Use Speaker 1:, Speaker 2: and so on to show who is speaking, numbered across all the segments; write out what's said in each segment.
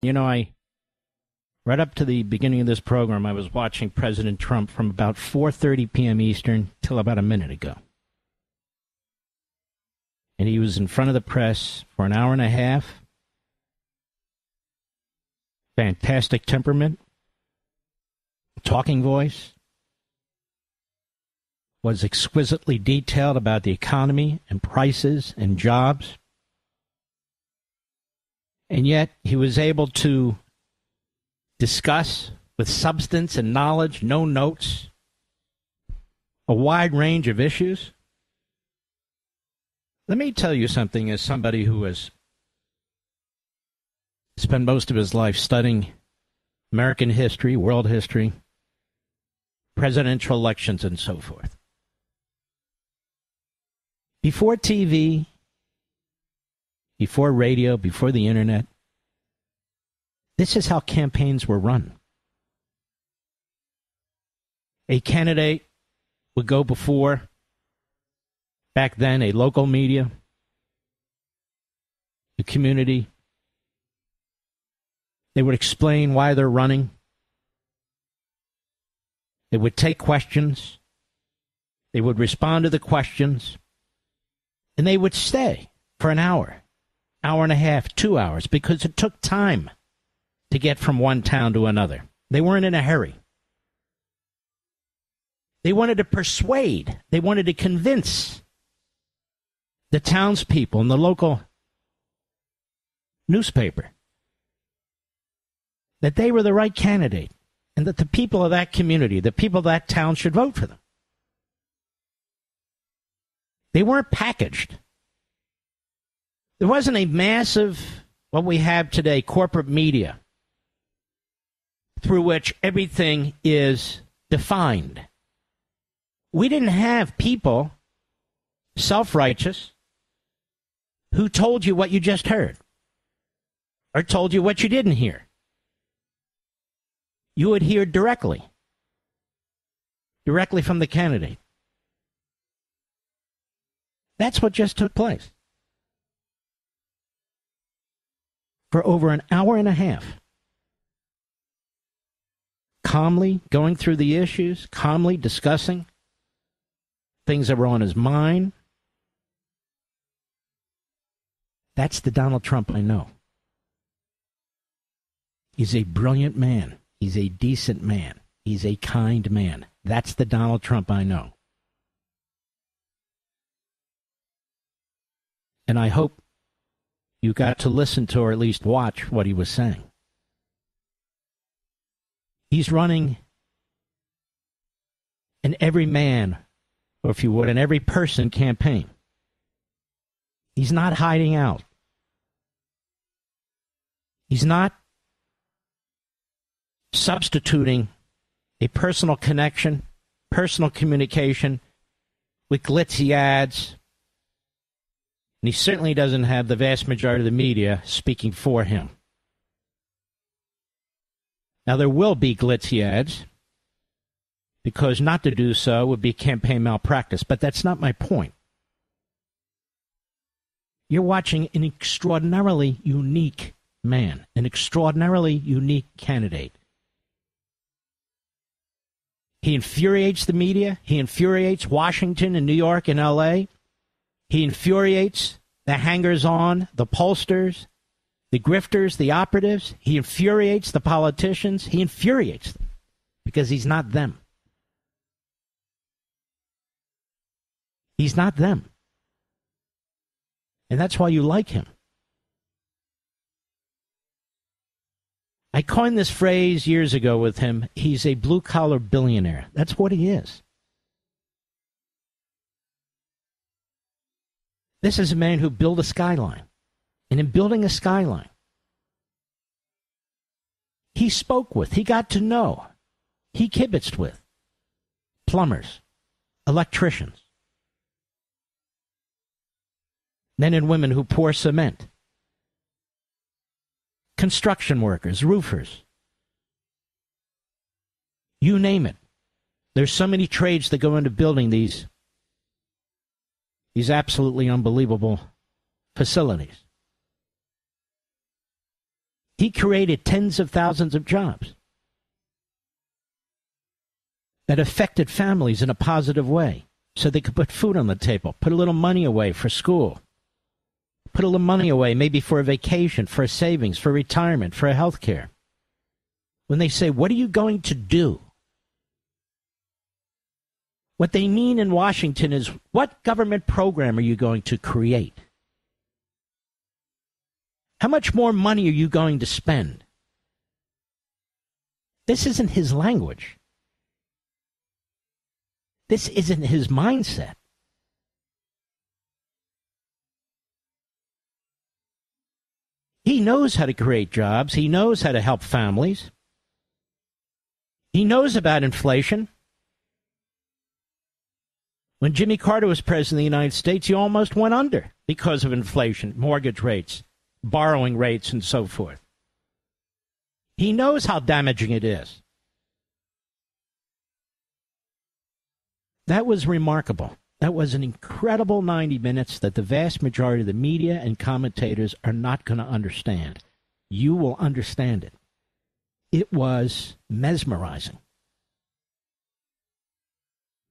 Speaker 1: Right up to the beginning of this program, I was watching President Trump from about 4:30 p.m. Eastern till about a minute ago. And he was in front of the press for an hour and a half. Fantastic temperament. Talking voice. Was exquisitely detailed about the economy and prices and jobs. And yet he was able to discuss with substance and knowledge, no notes, a wide range of issues. Let me tell you something as somebody who has spent most of his life studying American history, world history, presidential elections, and so forth. Before TV, before radio, before the internet, this is how campaigns were run. A candidate would go before, back then, a local media, the community. They would explain why they're running. They would take questions. They would respond to the questions. And they would stay for an hour, hour and a half, 2 hours, because it took time to get from one town to another. They weren't in a hurry. They wanted to persuade. They wanted to convince the townspeople and the local newspaper that they were the right candidate and that the people of that community, the people of that town, should vote for them. They weren't packaged. There wasn't a massive, what we have today, corporate media, through which everything is defined. We didn't have people, self-righteous, who told you what you just heard or told you what you didn't hear. You would hear directly from the candidate. That's what just took place. For over an hour and a half. Calmly going through the issues, calmly discussing things that were on his mind. That's the Donald Trump I know. He's a brilliant man. He's a decent man. He's a kind man. That's the Donald Trump I know. And I hope you got to listen to or at least watch what he was saying. He's running an every man, or if you would, an every person campaign. He's not hiding out. He's not substituting a personal connection, personal communication with glitzy ads. And he certainly doesn't have the vast majority of the media speaking for him. Now, there will be glitzy ads, because not to do so would be campaign malpractice, but that's not my point. You're watching an extraordinarily unique man, an extraordinarily unique candidate. He infuriates the media. He infuriates Washington and New York and L.A. He infuriates the hangers-on, the pollsters, the grifters, the operatives. He infuriates the politicians. He infuriates them because he's not them. He's not them. And that's why you like him. I coined this phrase years ago with him. He's a blue-collar billionaire. That's what he is. This is a man who built a skyline. And in building a skyline, he spoke with, he got to know, he kibitzed with plumbers, electricians, men and women who pour cement, construction workers, roofers. You name it. There's so many trades that go into building these absolutely unbelievable facilities. He created tens of thousands of jobs that affected families in a positive way so they could put food on the table, put a little money away for school, put a little money away maybe for a vacation, for a savings, for retirement, for health care. When they say, what are you going to do? What they mean in Washington is, what government program are you going to create? How much more money are you going to spend? This isn't his language. This isn't his mindset. He knows how to create jobs. He knows how to help families. He knows about inflation. When Jimmy Carter was president of the United States, he almost went under because of inflation, mortgage rates, borrowing rates, and so forth. He knows how damaging it is. That was remarkable. That was an incredible 90 minutes that the vast majority of the media and commentators are not going to understand. You will understand it. It was mesmerizing.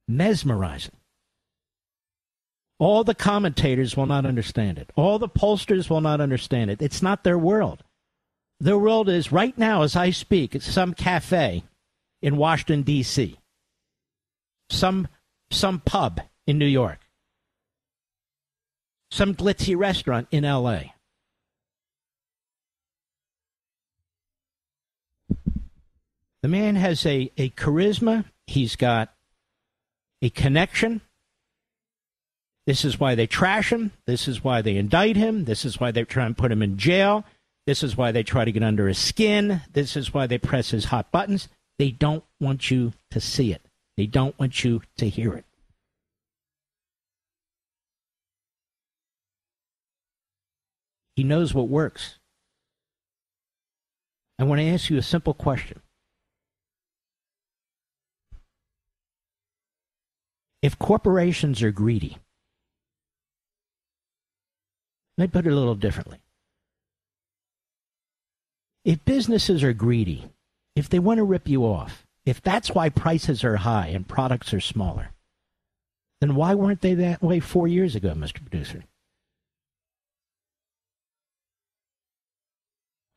Speaker 1: Mesmerizing. All the commentators will not understand it. All the pollsters will not understand it. It's not their world. Their world is, right now as I speak, it's some cafe in Washington, D.C., some pub in New York, some glitzy restaurant in L.A. The man has a charisma. He's got a connection. This is why they trash him. This is why they indict him. This is why they try and put him in jail. This is why they try to get under his skin. This is why they press his hot buttons. They don't want you to see it. They don't want you to hear it. He knows what works. I want to ask you a simple question. If corporations are greedy, let me put it a little differently. If businesses are greedy, if they want to rip you off, if that's why prices are high and products are smaller, then why weren't they that way 4 years ago, Mr. Producer?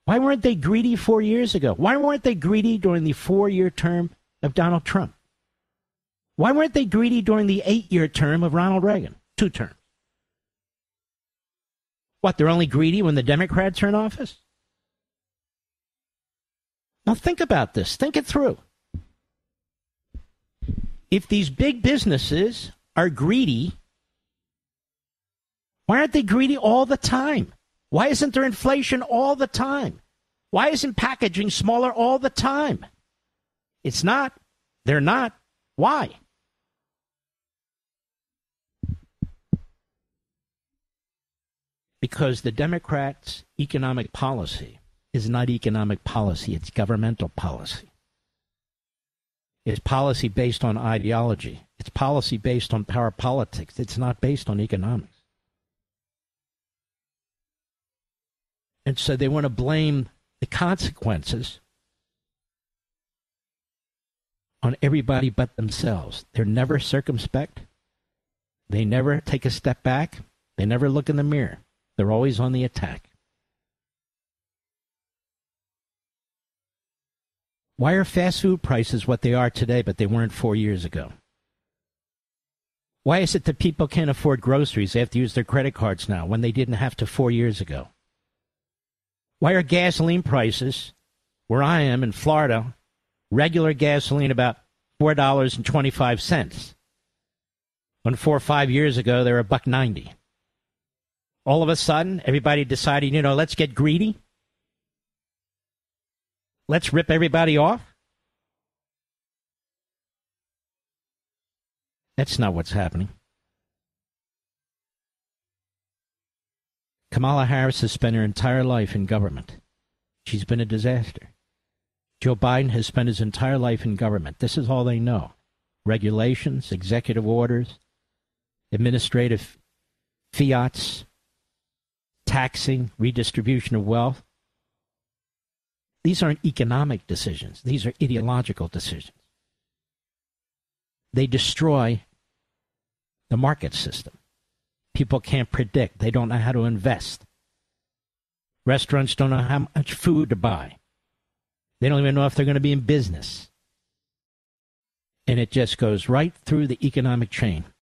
Speaker 1: Why weren't they greedy 4 years ago? Why weren't they greedy during the 4-year term of Donald Trump? Why weren't they greedy during the 8-year term of Ronald Reagan? 2 terms. What, they're only greedy when the Democrats are in office? Now think about this. Think it through. If these big businesses are greedy, why aren't they greedy all the time? Why isn't there inflation all the time? Why isn't packaging smaller all the time? It's not. They're not. Why? Because the Democrats' economic policy is not economic policy, it's governmental policy. It's policy based on ideology. It's policy based on power politics. It's not based on economics. And so they want to blame the consequences on everybody but themselves. They're never circumspect. They never take a step back. They never look in the mirror. They're always on the attack. Why are fast food prices what they are today, but they weren't 4 years ago? Why is it that people can't afford groceries? They have to use their credit cards now when they didn't have to 4 years ago. Why are gasoline prices, where I am in Florida, regular gasoline about $4.25, when 4 or 5 years ago they were $1.90? All of a sudden, everybody decided, let's get greedy. Let's rip everybody off. That's not what's happening. Kamala Harris has spent her entire life in government. She's been a disaster. Joe Biden has spent his entire life in government. This is all they know. Regulations, executive orders, administrative fiats, taxing, redistribution of wealth. These aren't economic decisions. These are ideological decisions. They destroy the market system. People can't predict. They don't know how to invest. Restaurants don't know how much food to buy. They don't even know if they're going to be in business. And it just goes right through the economic chain.